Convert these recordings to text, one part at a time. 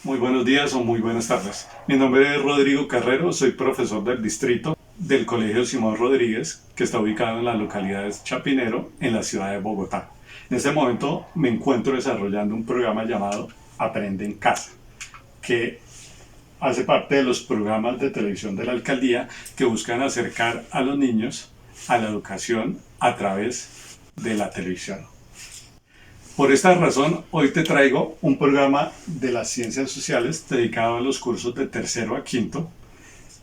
Muy buenos días o muy buenas tardes. Mi nombre es Rodrigo Carrero, soy profesor del distrito del Colegio Simón Rodríguez, que está ubicado en la localidad de Chapinero, en la ciudad de Bogotá. En este momento me encuentro desarrollando un programa llamado Aprende en Casa, que hace parte de los programas de televisión de la alcaldía que buscan acercar a los niños a la educación a través de la televisión. Por esta razón, hoy te traigo un programa de las ciencias sociales dedicado a los cursos de tercero a quinto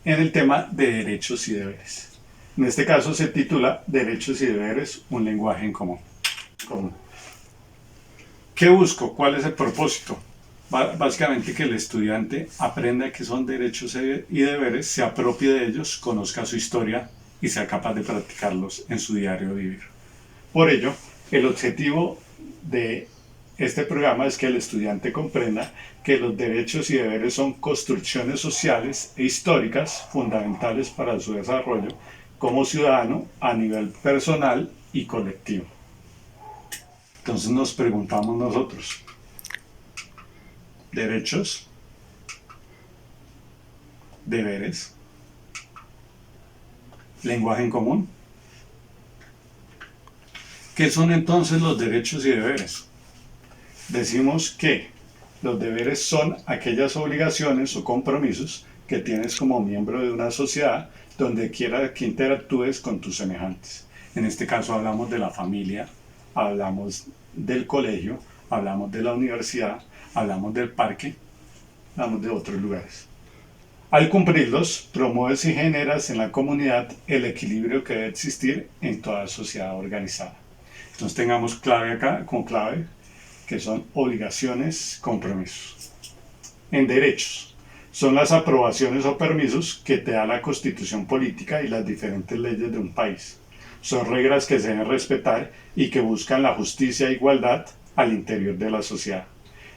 en el tema de derechos y deberes. En este caso se titula Derechos y deberes, un lenguaje en común. ¿Qué busco? ¿Cuál es el propósito? Básicamente que el estudiante aprenda qué son derechos y deberes, se apropie de ellos, conozca su historia y sea capaz de practicarlos en su diario vivir. Por ello, el objetivo de este programa es que el estudiante comprenda que los derechos y deberes son construcciones sociales e históricas fundamentales para su desarrollo como ciudadano a nivel personal y colectivo. Entonces nos preguntamos nosotros, derechos, deberes, lenguaje en común. ¿Qué son entonces los derechos y deberes? Decimos que los deberes son aquellas obligaciones o compromisos que tienes como miembro de una sociedad donde quiera que interactúes con tus semejantes. En este caso hablamos de la familia, hablamos del colegio, hablamos de la universidad, hablamos del parque, hablamos de otros lugares. Al cumplirlos, promueves y generas en la comunidad el equilibrio que debe existir en toda sociedad organizada. Entonces tengamos clave acá, con clave, que son obligaciones, compromisos. En derechos, son las aprobaciones o permisos que te da la constitución política y las diferentes leyes de un país. Son reglas que se deben respetar y que buscan la justicia e igualdad al interior de la sociedad.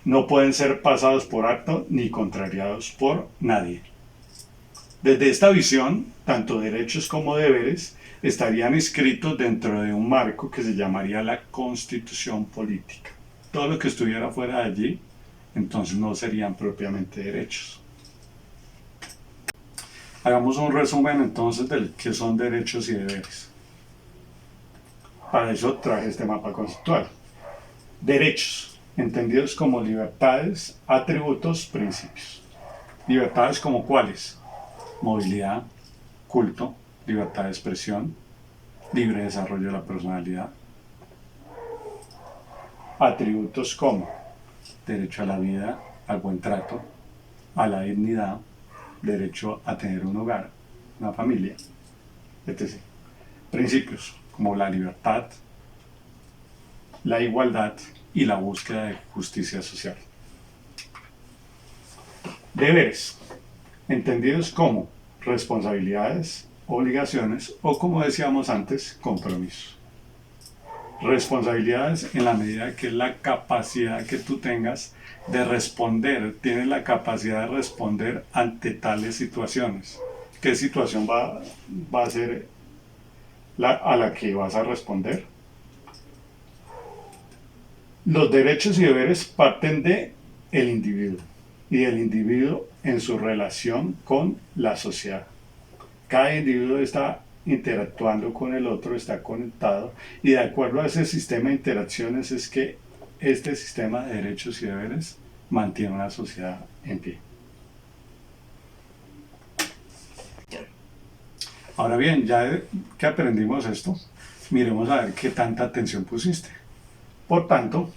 No pueden ser pasados por alto ni contrariados por nadie. Desde esta visión, tanto derechos como deberes estarían inscritos dentro de un marco que se llamaría la Constitución Política. Todo lo que estuviera fuera de allí, entonces no serían propiamente derechos. Hagamos un resumen entonces de qué son derechos y deberes. Para eso traje este mapa conceptual. Derechos, entendidos como libertades, atributos, principios. Libertades como cuáles: movilidad, culto, libertad de expresión, libre desarrollo de la personalidad. Atributos como derecho a la vida, al buen trato, a la dignidad, derecho a tener un hogar, una familia, etc. Principios como la libertad, la igualdad y la búsqueda de justicia social. Deberes, entendidos como responsabilidades, obligaciones o, como decíamos antes, compromisos. Responsabilidades en la medida que es la capacidad que tú tengas de responder, tienes la capacidad de responder ante tales situaciones. ¿Qué situación va a ser a la que vas a responder? Los derechos y deberes parten de el individuo y del individuo en su relación con la sociedad. Cada individuo está interactuando con el otro, está conectado, y de acuerdo a ese sistema de interacciones es que este sistema de derechos y deberes mantiene una sociedad en pie. Ahora bien, ya que aprendimos esto, miremos a ver qué tanta atención pusiste. Por tanto,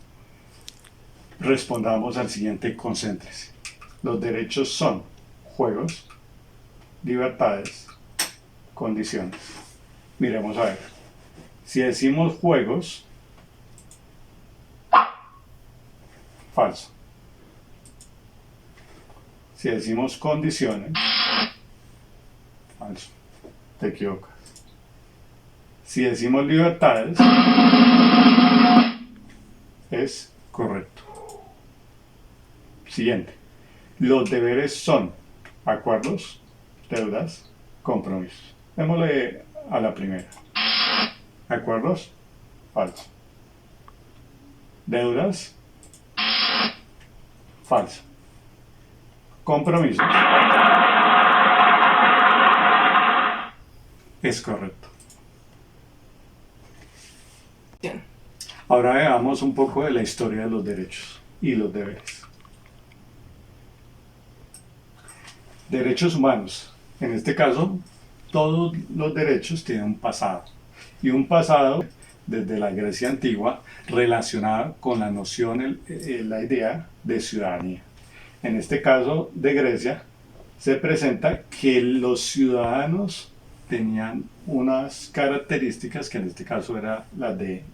respondamos al siguiente: concéntrese. Los derechos son juegos, libertades, condiciones. Miremos a ver. Si decimos juegos, falso. Si decimos condiciones, falso. Te equivocas. Si decimos libertades, es correcto. Siguiente. Los deberes son acuerdos, deudas, compromisos. Démosle a la primera. Acuerdos, falso. Deudas, falso. compromisos. Es correcto. Bien. Ahora veamos un poco de la historia de los derechos y los deberes. Derechos humanos. En este caso, todos los derechos tienen un pasado. Y un pasado desde la Grecia antigua relacionado con la noción, la idea de ciudadanía. En este caso de Grecia, se presenta que los ciudadanos tenían unas características que en este caso era la de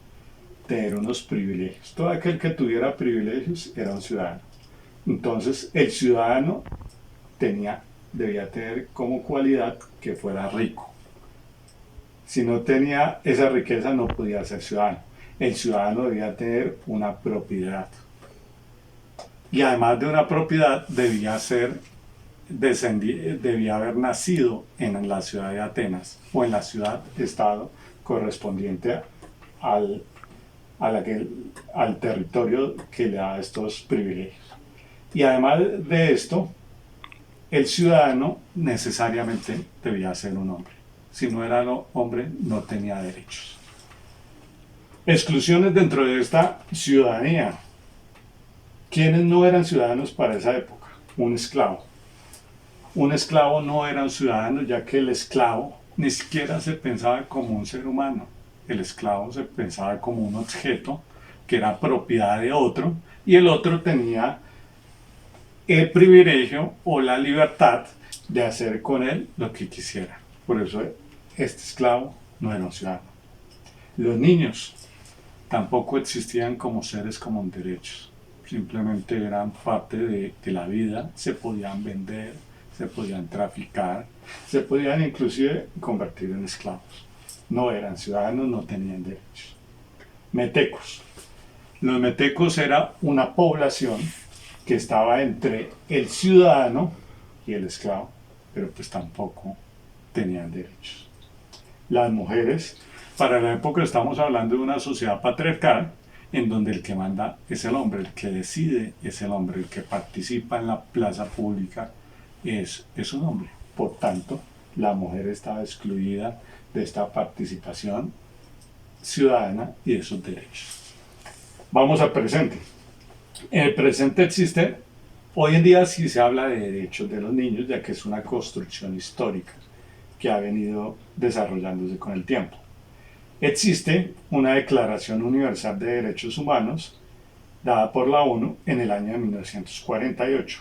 tener unos privilegios. Todo aquel que tuviera privilegios era un ciudadano. Entonces, el ciudadano debía tener como cualidad que fuera rico. Si no tenía esa riqueza, no podía ser ciudadano. El ciudadano debía tener una propiedad. Y además de una propiedad, debía haber nacido en la ciudad de Atenas o en la ciudad-estado correspondiente al, al territorio que le da estos privilegios. Y además de esto, el ciudadano necesariamente debía ser un hombre. Si no era hombre, no tenía derechos. Exclusiones dentro de esta ciudadanía. ¿Quiénes no eran ciudadanos para esa época? Un esclavo. Un esclavo no era un ciudadano, ya que el esclavo ni siquiera se pensaba como un ser humano. El esclavo se pensaba como un objeto que era propiedad de otro y el otro tenía el privilegio o la libertad de hacer con él lo que quisiera. Por eso este esclavo no era un ciudadano. Los niños tampoco existían como seres con derechos. Simplemente eran parte de la vida, se podían vender, se podían traficar, se podían inclusive convertir en esclavos. No eran ciudadanos, no tenían derechos. Metecos. Los metecos era una población que estaba entre el ciudadano y el esclavo, pero pues tampoco tenían derechos. Las mujeres, para la época estamos hablando de una sociedad patriarcal, en donde el que manda es el hombre, el que decide es el hombre, el que participa en la plaza pública es un hombre. Por tanto, la mujer estaba excluida de esta participación ciudadana y de sus derechos. Vamos al presente. En el presente existe, hoy en día sí se habla de derechos de los niños, ya que es una construcción histórica que ha venido desarrollándose con el tiempo. Existe una Declaración Universal de Derechos Humanos dada por la ONU en el año de 1948.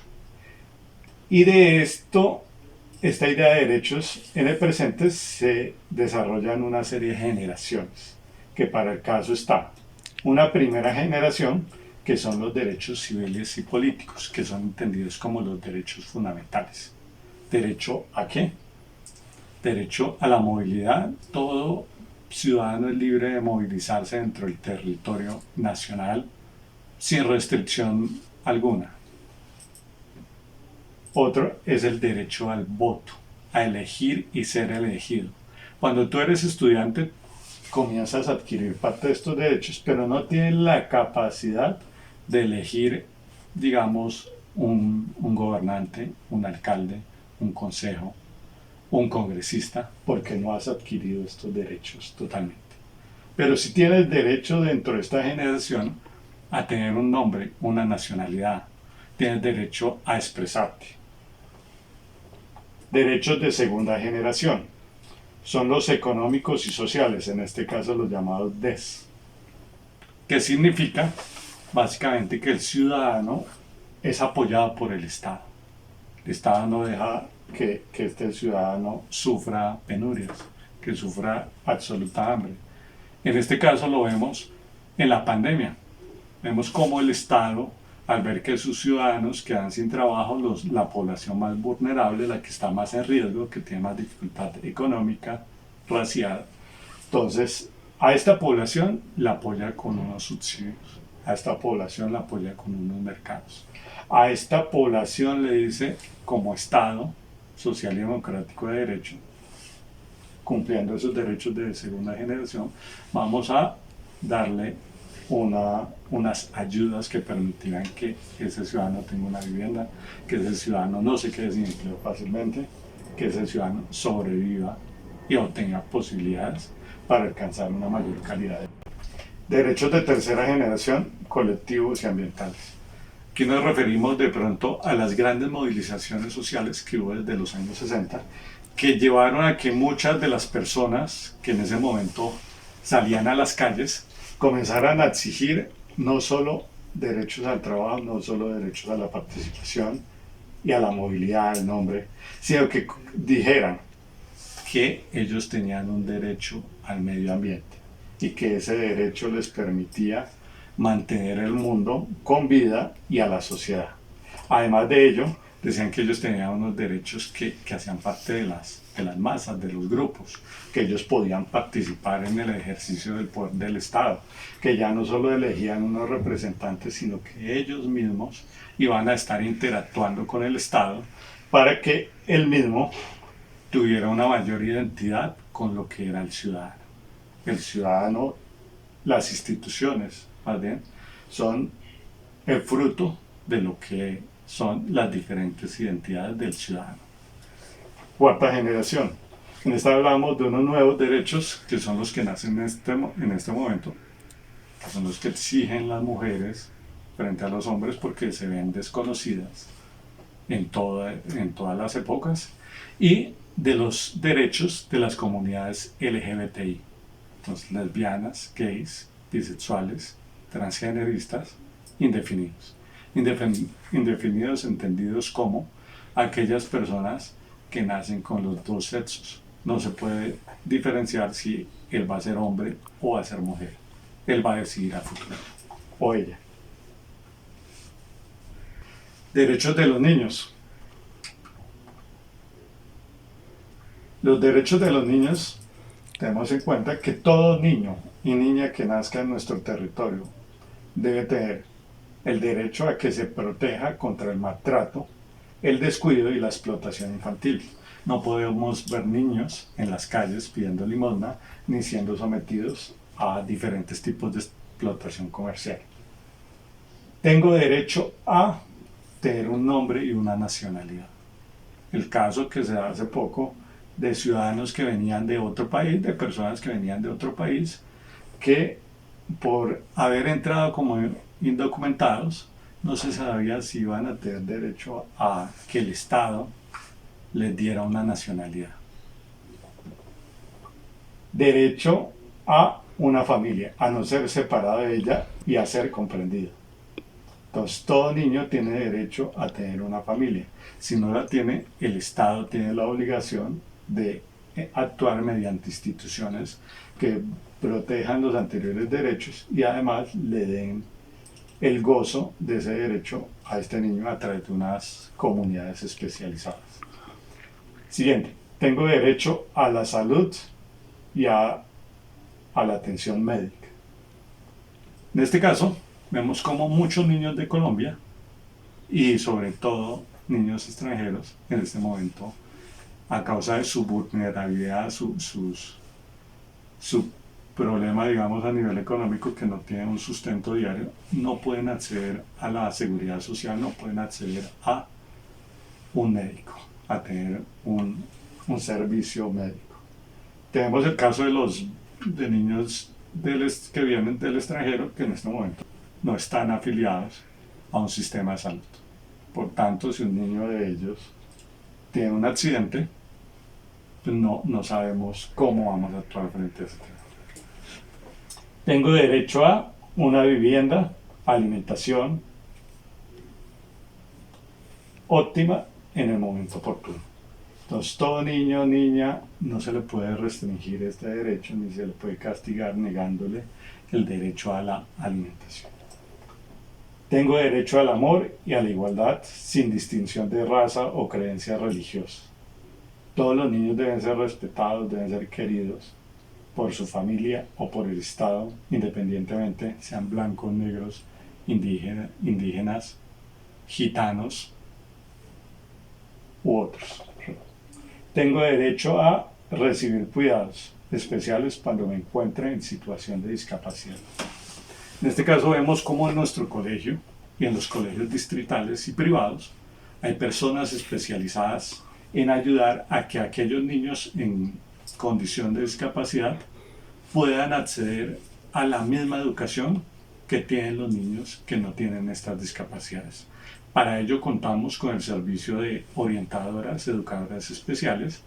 Y de esta idea de derechos en el presente se desarrolla en una serie de generaciones, que para el caso está una primera generación, que son los derechos civiles y políticos, que son entendidos como los derechos fundamentales. ¿Derecho a qué? Derecho a la movilidad. Todo ciudadano es libre de movilizarse dentro del territorio nacional sin restricción alguna. Otro es el derecho al voto, a elegir y ser elegido. Cuando tú eres estudiante, comienzas a adquirir parte de estos derechos, pero no tienes la capacidad de elegir, digamos, un gobernante, un alcalde, un consejo, un congresista, porque no has adquirido estos derechos totalmente. Pero si tienes derecho dentro de esta generación a tener un nombre, una nacionalidad, tienes derecho a expresarte. Derechos de segunda generación son los económicos y sociales, en este caso los llamados DES. ¿Qué significa? Básicamente que el ciudadano es apoyado por el Estado. El Estado no deja que este ciudadano sufra penurias, que sufra absoluta hambre. En este caso lo vemos en la pandemia. Vemos cómo el Estado, al ver que sus ciudadanos quedan sin trabajo, la población más vulnerable, la que está más en riesgo, que tiene más dificultad económica, racial, entonces a esta población la apoya con unos subsidios, a esta población la apoya con unos mercados. A esta población le dice, como Estado social y democrático de derecho, cumpliendo esos derechos de segunda generación, vamos a darle unas ayudas que permitirán que ese ciudadano tenga una vivienda, que ese ciudadano no se quede sin empleo fácilmente, que ese ciudadano sobreviva y obtenga posibilidades para alcanzar una mayor calidad de vida. Derechos de tercera generación, colectivos y ambientales. Aquí nos referimos de pronto a las grandes movilizaciones sociales que hubo desde los años 60, que llevaron a que muchas de las personas que en ese momento salían a las calles comenzaran a exigir no solo derechos al trabajo, no solo derechos a la participación y a la movilidad del nombre, sino que dijeran que ellos tenían un derecho al medio ambiente y que ese derecho les permitía mantener el mundo con vida y a la sociedad. Además de ello, decían que ellos tenían unos derechos que hacían parte de las masas, de los grupos, que ellos podían participar en el ejercicio del poder del Estado, que ya no solo elegían unos representantes, sino que ellos mismos iban a estar interactuando con el Estado para que él mismo tuviera una mayor identidad con lo que era el ciudadano. El ciudadano, las instituciones, más bien, son el fruto de lo que son las diferentes identidades del ciudadano. Cuarta generación. En esta hablamos de unos nuevos derechos que son los que nacen en este momento, que son los que exigen las mujeres frente a los hombres porque se ven desconocidas en todas las épocas, y de los derechos de las comunidades LGBTI, entonces lesbianas, gays, bisexuales, transgeneristas, indefinidos. Indefinidos entendidos como aquellas personas que nacen con los dos sexos. No se puede diferenciar si él va a ser hombre o va a ser mujer. Él va a decidir a futuro, o ella. Derechos de los niños. Los derechos de los niños, tenemos en cuenta que todo niño y niña que nazca en nuestro territorio debe tener el derecho a que se proteja contra el maltrato, el descuido y la explotación infantil. No podemos ver niños en las calles pidiendo limosna ni siendo sometidos a diferentes tipos de explotación comercial. Tengo derecho a tener un nombre y una nacionalidad. El caso que se da hace poco de ciudadanos que venían de otro país, de personas que venían de otro país, que por haber entrado como indocumentados, no se sabía si iban a tener derecho a que el Estado les diera una nacionalidad. Derecho a una familia, a no ser separado de ella y a ser comprendido. Entonces, todo niño tiene derecho a tener una familia. Si no la tiene, el Estado tiene la obligación de actuar mediante instituciones que protejan los anteriores derechos y además le den el gozo de ese derecho a este niño a través de unas comunidades especializadas. Siguiente, tengo derecho a la salud y a la atención médica. En este caso, vemos como muchos niños de Colombia y sobre todo niños extranjeros en este momento, a causa de su vulnerabilidad, su problema, digamos, a nivel económico, que no tienen un sustento diario, no pueden acceder a la seguridad social, no pueden acceder a un médico, a tener un servicio médico. Tenemos el caso de niños que vienen del extranjero que en este momento no están afiliados a un sistema de salud. Por tanto, si un niño de ellos tiene un accidente, pues no sabemos cómo vamos a actuar frente a ese tema. Tengo derecho a una vivienda, alimentación óptima en el momento oportuno. Entonces, todo niño o niña no se le puede restringir este derecho ni se le puede castigar negándole el derecho a la alimentación. Tengo derecho al amor y a la igualdad sin distinción de raza o creencias religiosas. Todos los niños deben ser respetados, deben ser queridos por su familia o por el Estado, independientemente sean blancos, negros, indígenas, gitanos u otros. Tengo derecho a recibir cuidados especiales cuando me encuentre en situación de discapacidad. En este caso vemos cómo en nuestro colegio y en los colegios distritales y privados hay personas especializadas en ayudar a que aquellos niños en condición de discapacidad puedan acceder a la misma educación que tienen los niños que no tienen estas discapacidades. Para ello contamos con el servicio de orientadoras, educadoras especiales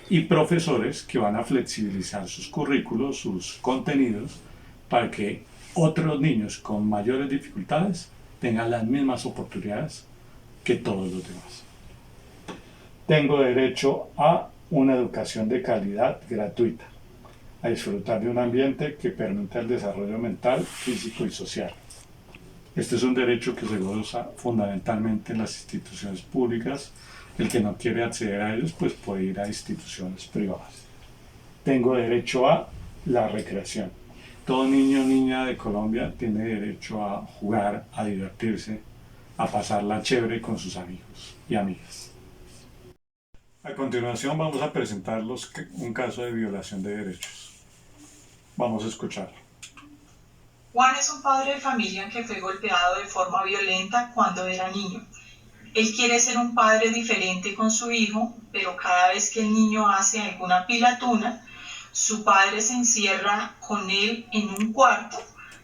y profesores que van a flexibilizar sus currículos, sus contenidos, para que otros niños con mayores dificultades tengan las mismas oportunidades que todos los demás. Tengo derecho a una educación de calidad gratuita, a disfrutar de un ambiente que permita el desarrollo mental, físico y social. Este es un derecho que se goza fundamentalmente en las instituciones públicas. El que no quiere acceder a ellos, pues puede ir a instituciones privadas. Tengo derecho a la recreación. Todo niño o niña de Colombia tiene derecho a jugar, a divertirse, a pasarla chévere con sus amigos y amigas. A continuación vamos a presentarles un caso de violación de derechos. Vamos a escucharlo. Juan es un padre de familia que fue golpeado de forma violenta cuando era niño. Él quiere ser un padre diferente con su hijo, pero cada vez que el niño hace alguna pilatuna, su padre se encierra con él en un cuarto,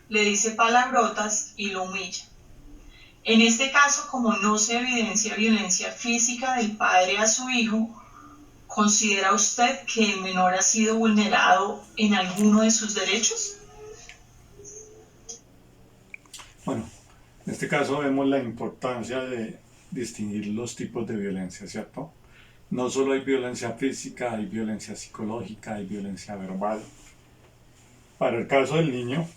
le dice palabrotas y lo humilla. En este caso, como no se evidencia violencia física del padre a su hijo, ¿considera usted que el menor ha sido vulnerado en alguno de sus derechos? Bueno, en este caso vemos la importancia de distinguir los tipos de violencia, ¿cierto? No solo hay violencia física, hay violencia psicológica, hay violencia verbal. Para el caso del niño,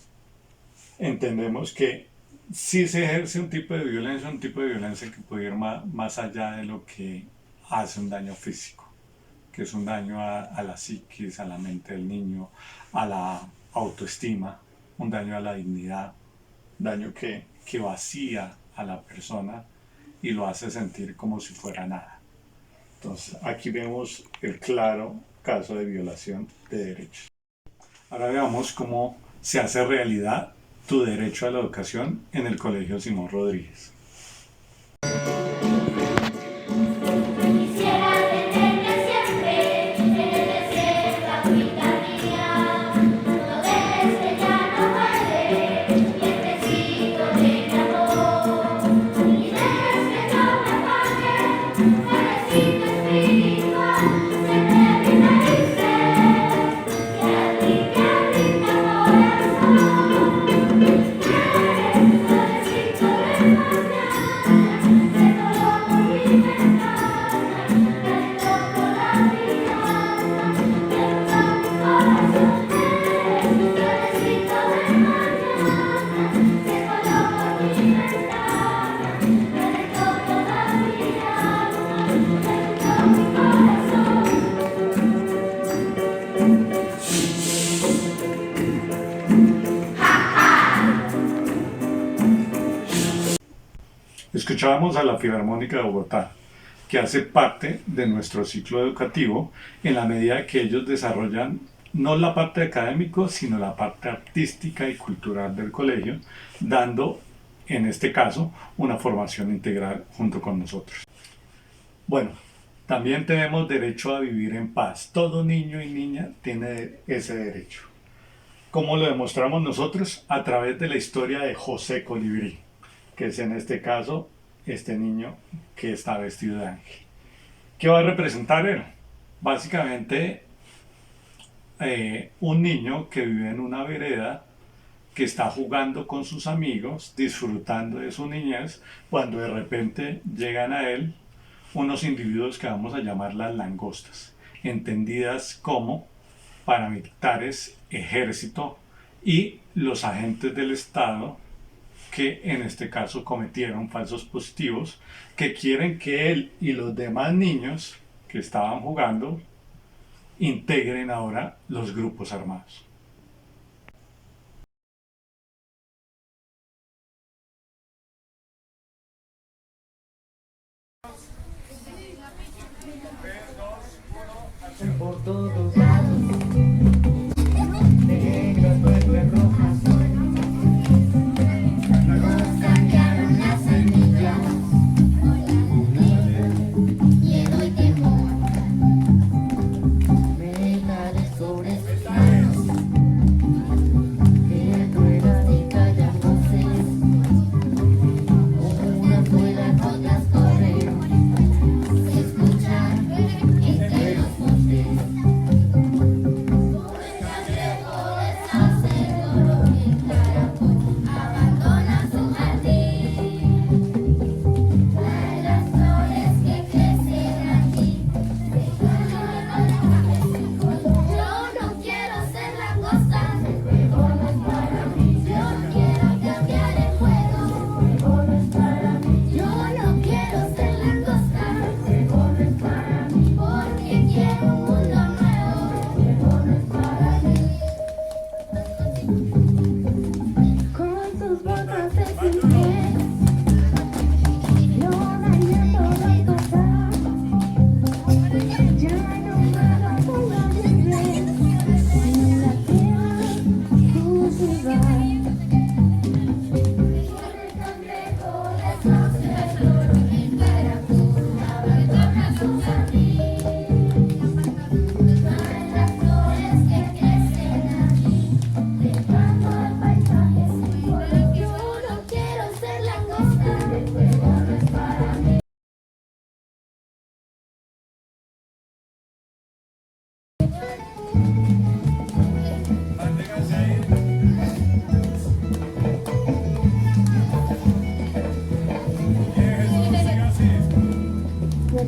entendemos que sí se ejerce un tipo de violencia que puede ir más allá de lo que hace un daño físico, que es un daño a la psiquis, a la mente del niño, a la autoestima, un daño a la dignidad, daño que vacía a la persona y lo hace sentir como si fuera nada. Entonces aquí vemos el claro caso de violación de derechos. Ahora veamos cómo se hace realidad tu derecho a la educación en el Colegio Simón Rodríguez. Escuchábamos a la Filarmónica de Bogotá, que hace parte de nuestro ciclo educativo en la medida que ellos desarrollan no la parte académica, sino la parte artística y cultural del colegio, dando, en este caso, una formación integral junto con nosotros. Bueno, también tenemos derecho a vivir en paz. Todo niño y niña tiene ese derecho. ¿Cómo lo demostramos nosotros? A través de la historia de José Colibrí, que es en este caso este niño que está vestido de ángel. ¿Qué va a representar él? Básicamente un niño que vive en una vereda, que está jugando con sus amigos, disfrutando de su niñez, cuando de repente llegan a él unos individuos que vamos a llamar las langostas, entendidas como paramilitares, ejército y los agentes del Estado, que en este caso cometieron falsos positivos, que quieren que él y los demás niños que estaban jugando integren ahora los grupos armados. Por todos lados, negras, verdes, rojas,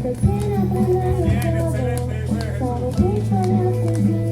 Bien, excelente, eso es Jesús. Bien, bien.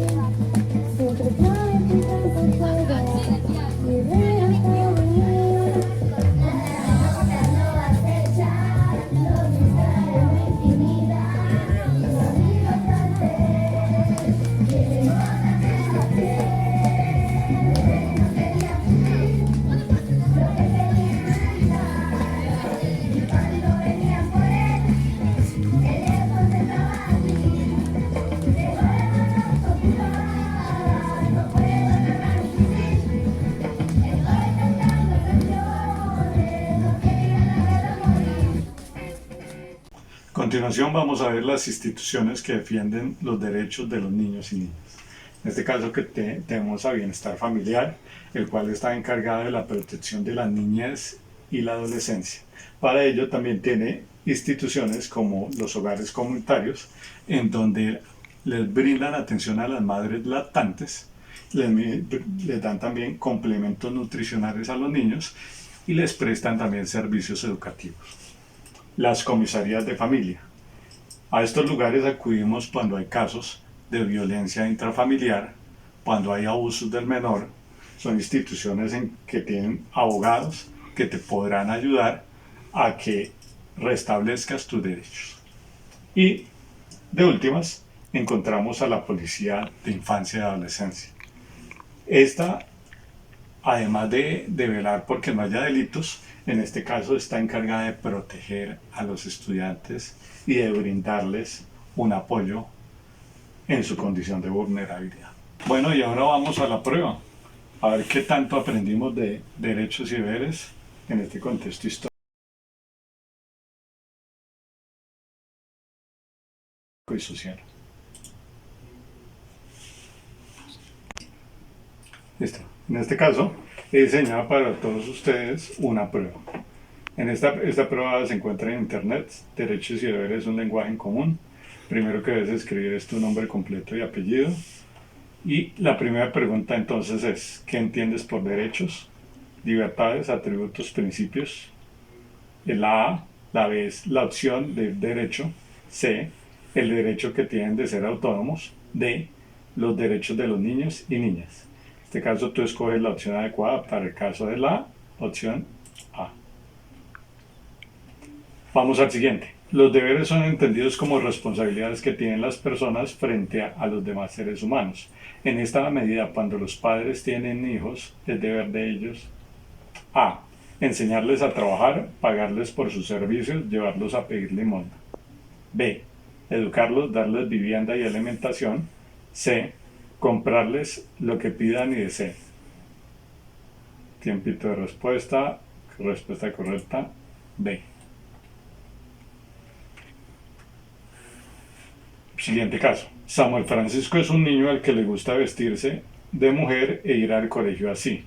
A continuación vamos a ver las instituciones que defienden los derechos de los niños y niñas. En este caso que tenemos a Bienestar Familiar, el cual está encargado de la protección de la niñez y la adolescencia. Para ello también tiene instituciones como los hogares comunitarios, en donde les brindan atención a las madres lactantes, les dan también complementos nutricionales a los niños y les prestan también servicios educativos. Las comisarías de familia. A estos lugares acudimos cuando hay casos de violencia intrafamiliar, cuando hay abusos del menor. Son instituciones que tienen abogados que te podrán ayudar a que restablezcas tus derechos. Y de últimas, encontramos a la Policía de Infancia y Adolescencia. Esta, además de velar porque no haya delitos, en este caso está encargada de proteger a los estudiantes y de brindarles un apoyo en su condición de vulnerabilidad. Bueno, y ahora vamos a la prueba, a ver qué tanto aprendimos de derechos y deberes en este contexto histórico y social. Listo. En este caso, he diseñado para todos ustedes una prueba. Esta prueba se encuentra en internet. Derechos y deberes, un lenguaje en común. Primero que debes escribir es tu nombre completo y apellido. Y la primera pregunta entonces es, ¿qué entiendes por derechos? Libertades, atributos, principios. La A, la B es la opción de derecho. C, el derecho que tienen de ser autónomos. D, los derechos de los niños y niñas. En este caso tú escoges la opción adecuada para el caso de la opción A. Vamos al siguiente. Los deberes son entendidos como responsabilidades que tienen las personas frente a los demás seres humanos. En esta medida, cuando los padres tienen hijos, es deber de ellos A. Enseñarles a trabajar, pagarles por sus servicios, llevarlos a pedir limosna. B. Educarlos, darles vivienda y alimentación. C. Comprarles lo que pidan y deseen. Tiempito de respuesta. Respuesta correcta. B. Siguiente caso. Samuel Francisco es un niño al que le gusta vestirse de mujer e ir al colegio así.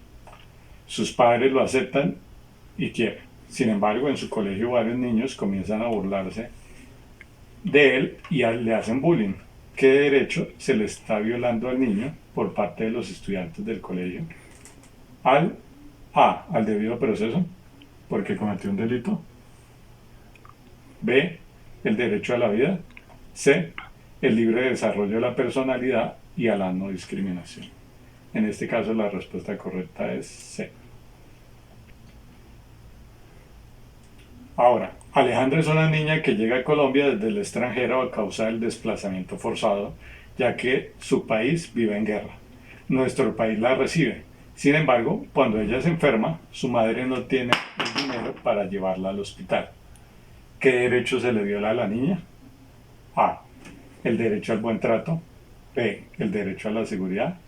Sus padres lo aceptan y quieren. Sin embargo, en su colegio varios niños comienzan a burlarse de él y le hacen bullying. ¿Qué derecho se le está violando al niño por parte de los estudiantes del colegio? Al A. Al debido proceso, porque cometió un delito. B. El derecho a la vida. C. El libre desarrollo de la personalidad y a la no discriminación. En este caso la respuesta correcta es C. Ahora, Alejandra es una niña que llega a Colombia desde el extranjero a causa del desplazamiento forzado, ya que su país vive en guerra. Nuestro país la recibe. Sin embargo, cuando ella se enferma, su madre no tiene el dinero para llevarla al hospital. ¿Qué derecho se le viola a la niña? A. El derecho al buen trato. B. El derecho a la seguridad,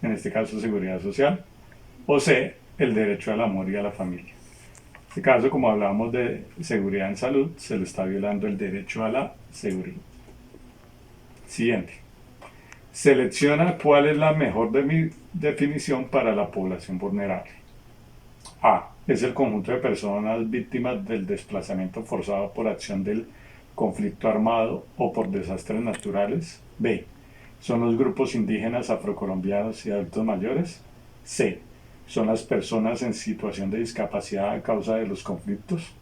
en este caso seguridad social. O C. El derecho al amor y a la familia. En este caso, como hablábamos de seguridad en salud, se le está violando el derecho a la seguridad. Siguiente. Selecciona cuál es la mejor definición para la población vulnerable. A. Es el conjunto de personas víctimas del desplazamiento forzado por acción del conflicto armado o por desastres naturales. B. Son los grupos indígenas, afrocolombianos y adultos mayores. C. Son las personas en situación de discapacidad a causa de los conflictos.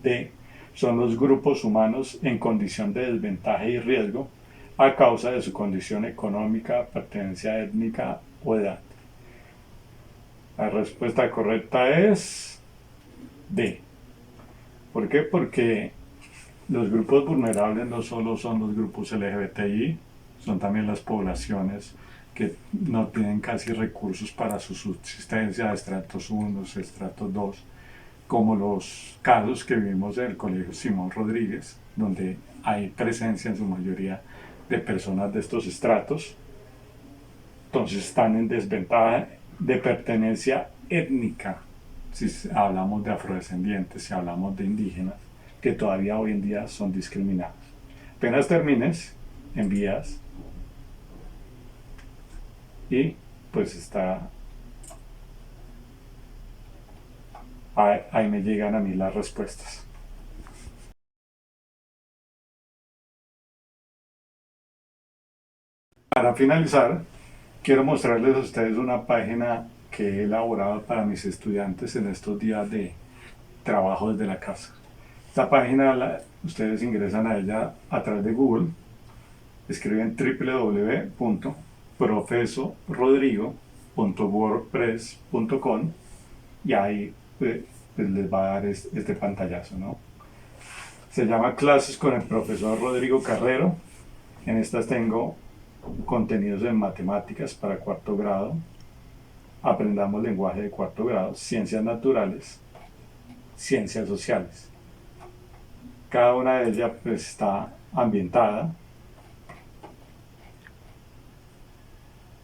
D. son los grupos humanos en condición de desventaja y riesgo a causa de su condición económica, pertenencia étnica o edad. La respuesta correcta es D. ¿Por qué? Porque los grupos vulnerables no solo son los grupos LGBTI, son también las poblaciones que no tienen casi recursos para su subsistencia, estratos 1, estratos 2, como los casos que vimos en el Colegio Simón Rodríguez, donde hay presencia en su mayoría de personas de estos estratos. Entonces están en desventaja de pertenencia étnica, si hablamos de afrodescendientes, si hablamos de indígenas, que todavía hoy en día son discriminados. Apenas termines, envías y pues está, ahí me llegan a mí las respuestas. Para finalizar, quiero mostrarles a ustedes una página que he elaborado para mis estudiantes en estos días de trabajo desde la casa. Esta página ustedes ingresan a ella a través de Google, escriben www.profesorrodrigo.wordpress.com y ahí pues, les va a dar este pantallazo, ¿no? Se llama Clases con el profesor Rodrigo Carrero. En estas tengo contenidos en matemáticas para cuarto grado, aprendamos lenguaje de cuarto grado, ciencias naturales, ciencias sociales. Cada una de ellas pues, está ambientada,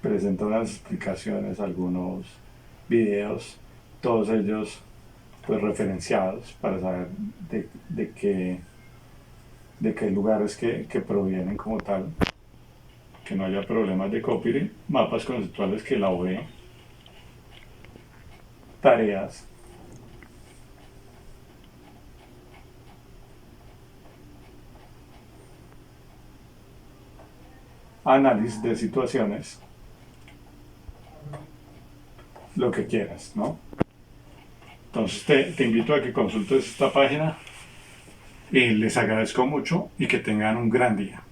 presenta unas explicaciones, algunos videos, todos ellos pues referenciados para saber de qué lugares que provienen como tal, que no haya problemas de copyright, mapas conceptuales que la OE, tareas, análisis de situaciones, lo que quieras, ¿no? Entonces te invito a que consultes esta página y les agradezco mucho y que tengan un gran día.